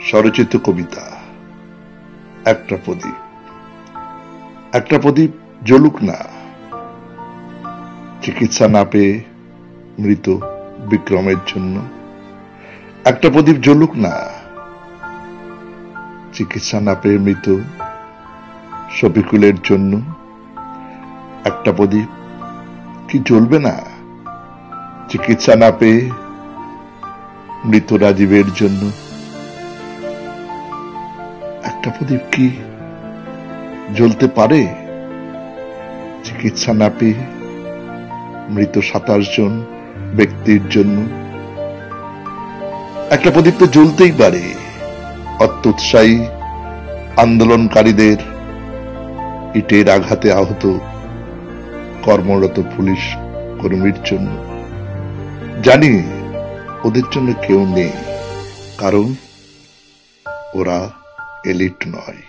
স্বরচিত কবিতা একটা প্রদীপ। একটা প্রদীপ জ্বলুক না, চিকিৎসা না পেয়ে মৃত বিক্রমের জন্য। একটা প্রদীপ জ্বলুক না, চিকিৎসা না পেয়ে মৃত শফিকুলের জন্য। একটা প্রদীপ কি জ্বলবে না, চিকিৎসা না পেয়ে মৃত রাজীবের জন্য। একটা প্রদীপ কি জ্বলতে পারে, চিকিৎসা না পেয়ে মৃত 27 জন ব্যক্তির জন্য। একটা প্রদীপ তো জ্বলতেই পারে অত্যুৎসাহী আন্দোলনকারীদের ইটের আঘাতে আহত কর্মরত পুলিশ কর্মীর জন্য। জানি ওদের জন্য কেউ নেই, কারণ ওরা এলিট নয়।